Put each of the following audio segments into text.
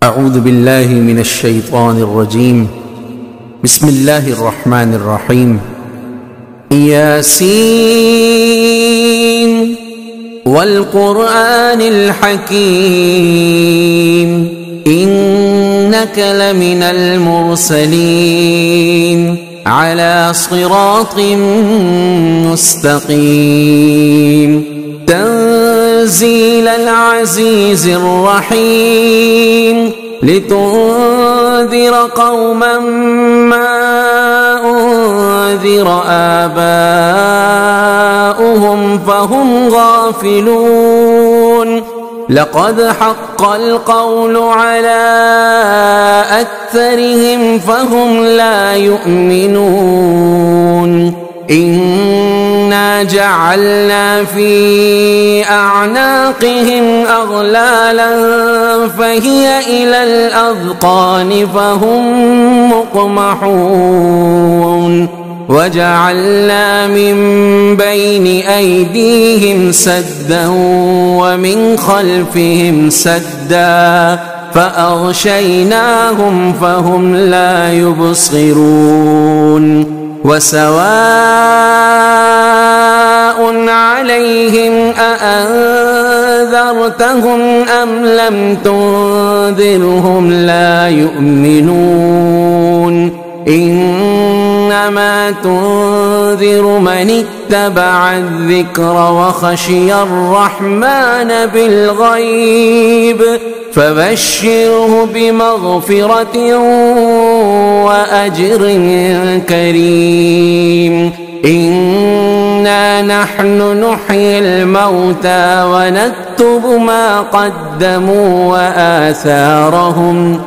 أعوذ بالله من الشيطان الرجيم. بسم الله الرحمن الرحيم. ياسين والقرآن الحكيم إنك لمن المرسلين على صراط مستقيم تنزيل العزيز الرحيم لتنذر قوما ما أنذر آباؤهم فهم غافلون لقد حق القول على أكثرهم فهم لا يؤمنون إنا جعلنا في أعناقهم أغلالا فهي إلى الأذقان فهم مقمحون وجعلنا من بين أيديهم سدا ومن خلفهم سدا فأغشيناهم فهم لا يبصرون وسواء عليهم أأنذرتهم أم لم تنذرهم لا يؤمنون إنما تنذر من اتبع الذكر وخشي الرحمن بالغيب فبشره بمغفرة وأجر كريم إنا نحن نحيي الموتى ونكتب ما قدموا وآثارهم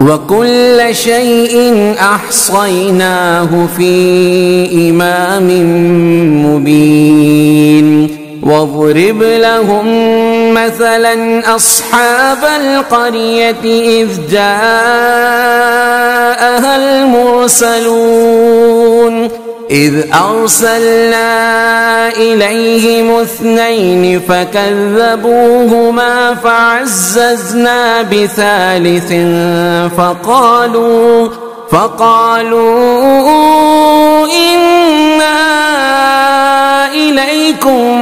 وكل شيء أحصيناه في إمام مبين واضرب لهم مثلا أصحاب القرية إذ جاءها المرسلون إذ أرسلنا إليهم اثنين فكذبوهما فعززنا بثالث فقالوا إنا إليكم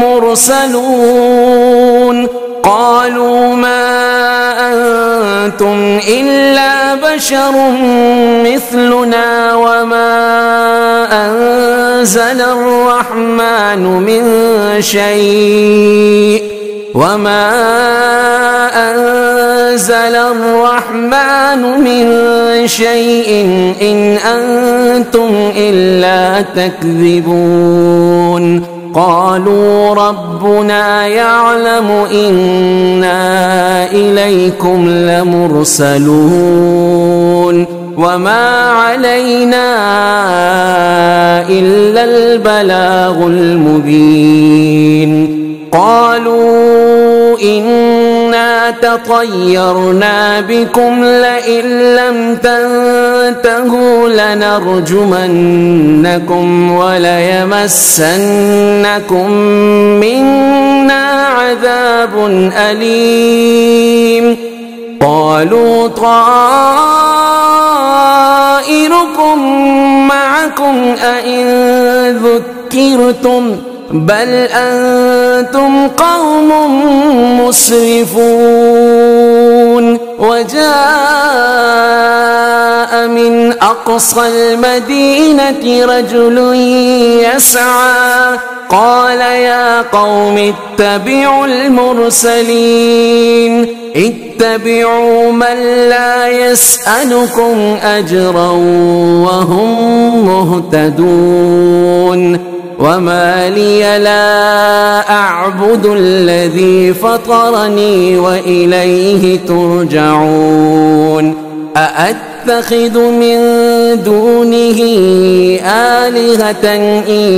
مرسلون قالوا ما أنتم إلا بشر مثلنا وما أنزل الرحمن من شيء إن أنتم إلا تكذبون قالوا ربنا يعلم إنا إليكم لمرسلون وما علينا إلا البلاغ المبين قالوا إنا تطيرنا بكم لئن لم تنتهوا لنرجمنكم وليمسنكم منا عذاب أليم قالوا طائركم معكم أئن ذكرتم بل أنتم قوم مسرفون وجاء من أقصى المدينة رجل يسعى قال يا قوم اتبعوا المرسلين اتبعوا من لا يسألكم أجرا وهم مهتدون وما لي لا أعبد الذي فطرني وإليه ترجعون أأتخذ من دونه آلهة إن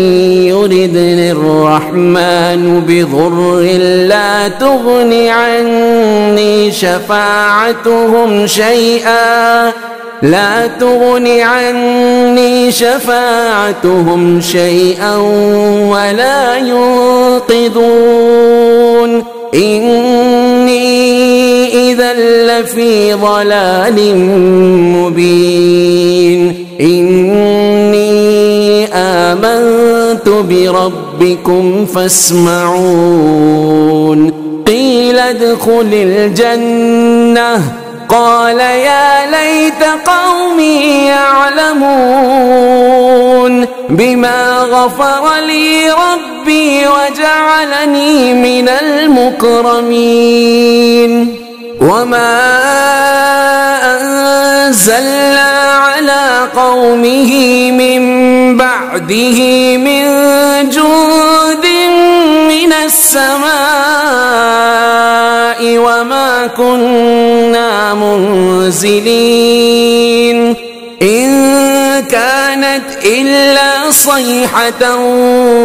يردني الرحمن بضر لا تغن عني شفاعتهم شيئا ولا ينقذون إني إذا لفي ضلال مبين إني آمنت بربكم فاسمعون قيل ادخل الجنة قال يا ليت قومي يعلمون بما غفر لي ربي وجعلني من المكرمين وما أنزلنا على قومه من بعده من جند من السماء وما كنا منزلين إن كانت إلا صيحة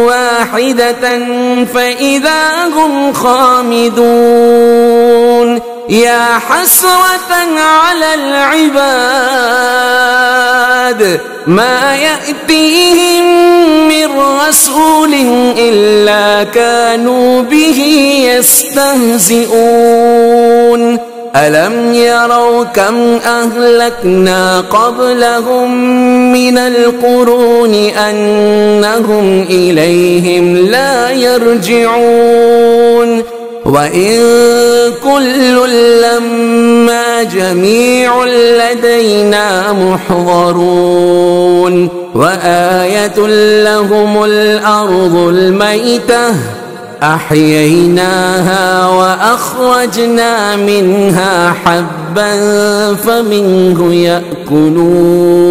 واحدة فإذا هم خامدون يا حسرة على العباد ما يأتيهم من رسول إلا كانوا به يستهزئون ألم يروا كم أهلكنا قبلهم من القرون أنهم إليهم لا يرجعون وإن كل لما جميع لدينا محضرون وآية لهم الأرض الميتة أحييناها وأخرجنا منها حبا فمنه يأكلون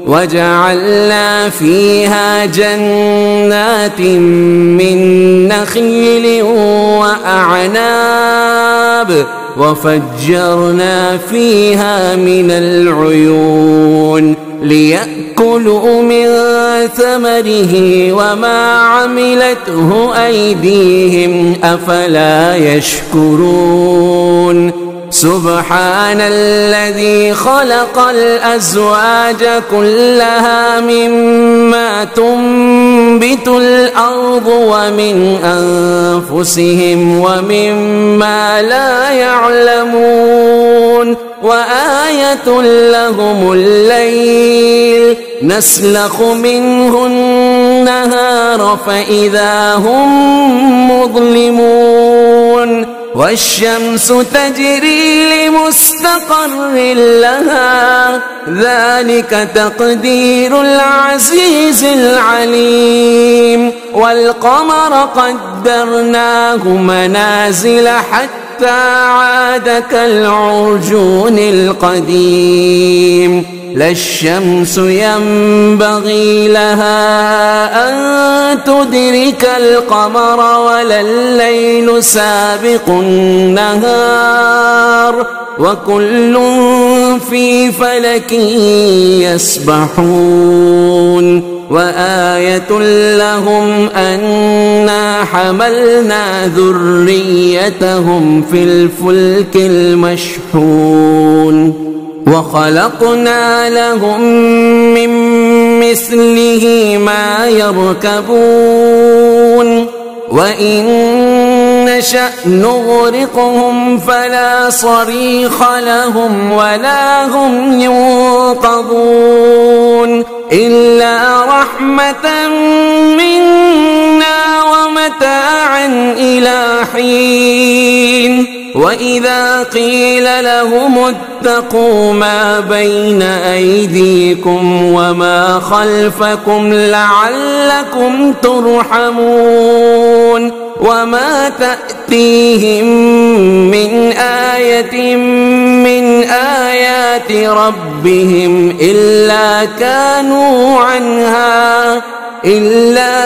وجعلنا فيها جنات من نخيل وأعناب وفجرنا فيها من العيون ليأكلوا من ثمره وما عملته أيديهم أفلا يشكرون سبحان الذي خلق الأزواج كلها مما تنبت الأرض ومن أنفسهم ومما لا يعلمون وآية لهم الليل نسلخ منه النهار فإذا هم مظلمون والشمس تجري لمستقر لها ذلك تقدير العزيز العليم والقمر قدرناه منازل حتى عاد كالعرجون القديم لا الشمس ينبغي لها أن تدرك القمر ولا الليل سابق النهار وكل في فلك يسبحون وآية لهم أنا حملنا ذريتهم في الفلك المشحون وخلقنا لهم من مثله ما يركبون وإن نشأ نغرقهم فلا صريخ لهم ولا هم ينقذون إلا رحمة منا ومتاعا إلى حين وإذا قيل لهم اتقوا ما بين أيديكم وما خلفكم لعلكم ترحمون وما تأتيهم من آية من آيات ربهم إلا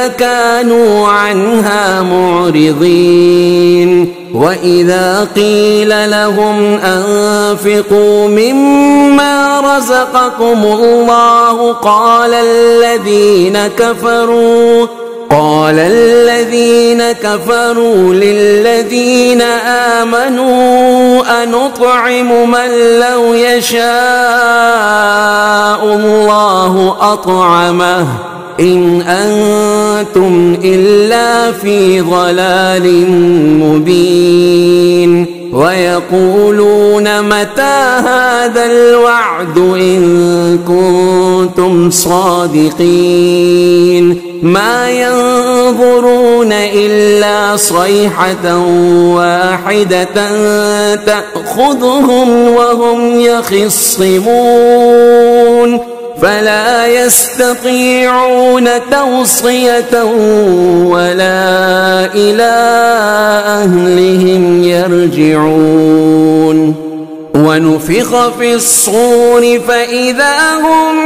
كانوا عنها معرضين وإذا قيل لهم أنفقوا مما رزقكم الله قال الذين كفروا للذين آمنوا أنطعم من لو يشاء الله أطعمه إن أنتم إلا في ضلال مبين ويقولون متى هذا الوعد إن كنتم صادقين ما ينظرون إلا صيحة واحدة تأخذهم وهم يخصمون فلا يستطيعون توصية ولا إلى أهلهم يرجعون ونفخ في الصور فإذا هم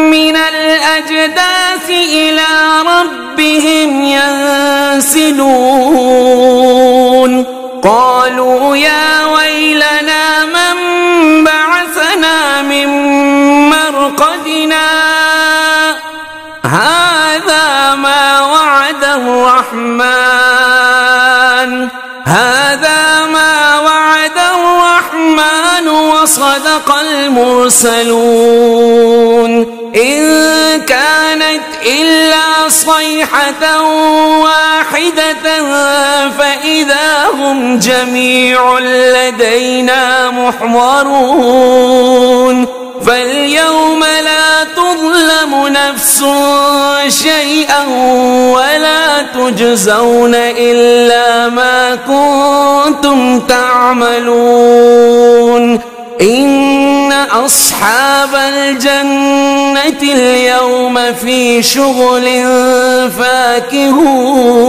من الأجداث إلى ربهم ينسلون قالوا يا ويلنا من بعثنا من مرقدنا هذا ما وعد الرحمن وصدق المرسلون إن كانت إلا صيحة واحدة فإذا هم جميع لدينا محضرون فاليوم لا تظلم نفس شيئا ولا تجزون إلا ما كنتم تعملون إن أصحاب الجنة اليوم في شغل فاكهون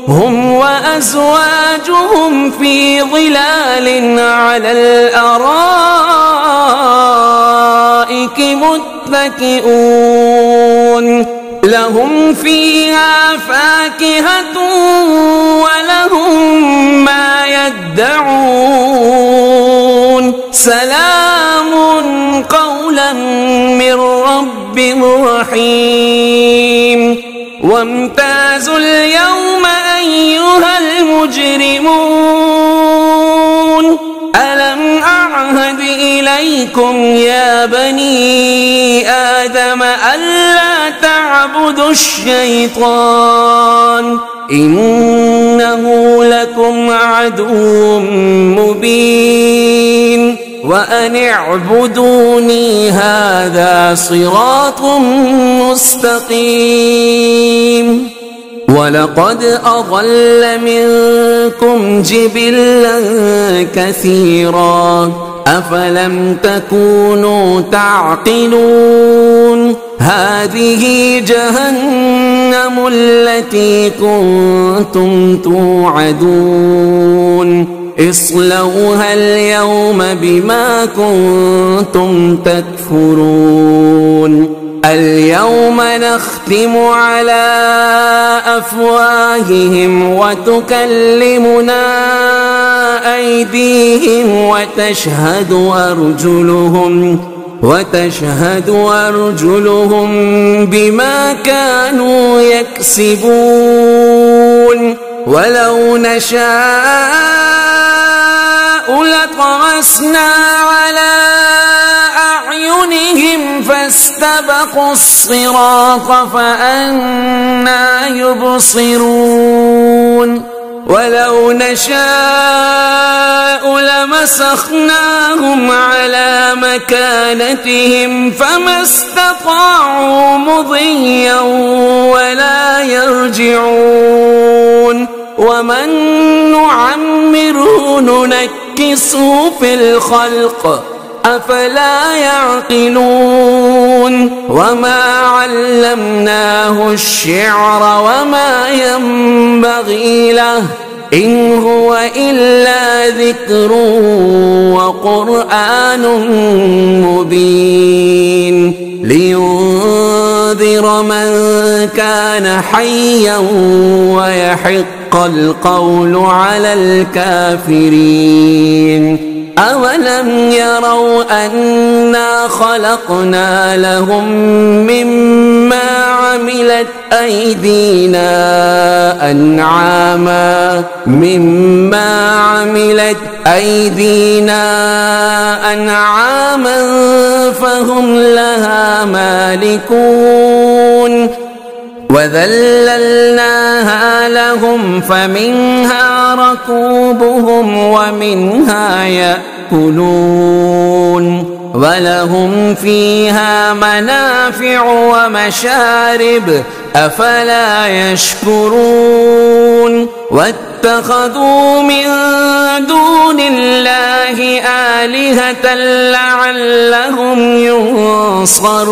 هم وأزواجهم في ظلال على الأرائك متكئون لهم فيها فاكهة ولهم ما يدعون سلام قولا من رب رحيم وامتازوا اليوم أيها المجرمون ألم أعهد إليكم يا بني آدم ألا تعبدوا الشيطان إنه لكم عدو مبين وأن اعبدوني هذا صراط مستقيم ولقد أضل منكم جبلا كثيرا أفلم تكونوا تعقلون هذه جهنم التي كنتم توعدون اصلوها اليوم بما كنتم تكفرون اليوم نختم على أفواههم وتكلمنا أيديهم وتشهد أرجلهم بما كانوا يكسبون ولو نشاء لطمسنا على أعينهم فاستبقوا الصراط فأنى يبصرون ولو نشاء لمسخناهم على مكانتهم فما استطاعوا مضيا ولا يرجعون ومن نعمره ننكسه في الخلق أفلا يعقلون وما علمناه الشعر وما ينبغي له إن هو إلا ذكر وقرآن مبين لينذر من كان حيا ويحق القول على الكافرين أولم يروا أنا خلقنا لهم مما عملت أيدينا أنعاما فهم لها مالكون وذللناها لهم فمنها ركوبهم ومنها يأكلون ولهم فيها منافع ومشارب أفلا يشكرون واتخذوا من دون الله آلهة لعلهم ينصرون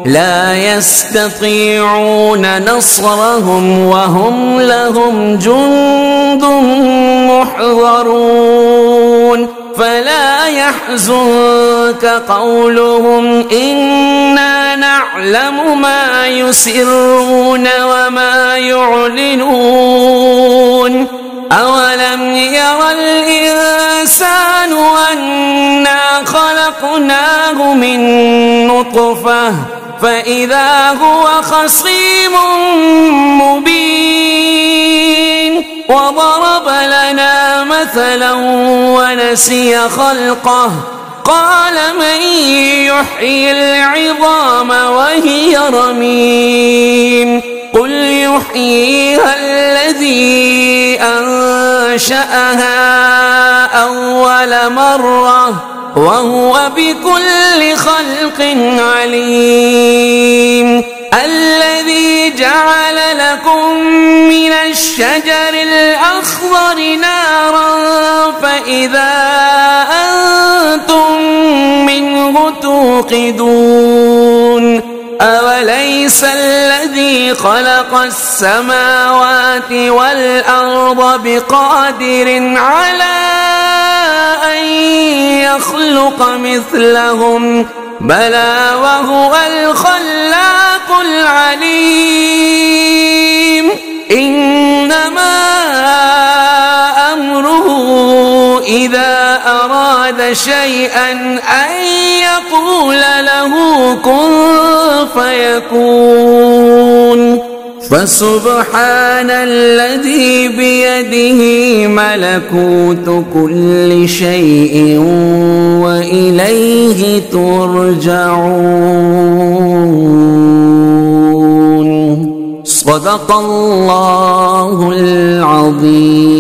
لا يستطيعون نصرهم وهم لهم جند محضرون فلا يحزنك قولهم إنا نعلم ما يسرون وما يعلنون أولم ير الإنسان أنا خلقناه من نطفة فإذا هو خصيم مبين وضرب لنا مثلا ونسي خلقه قال من يحيي العظام وهي رميم قل يحييها الذي أنشأها أول مرة وهو بكل خلق عليم الذي جعل لكم من الشجر الأخضر نارا فإذا أنتم منه توقدون أوليس الذي خلق السماوات والأرض بقادر على أن يخلق مثلهم بلى وهو الخلاق العليم إنما أمره إذا أراد شيئا أن يقول له كن فيكون فسبحان الذي بيده ملكوت كل شيء وإليه ترجعون صدق الله العظيم.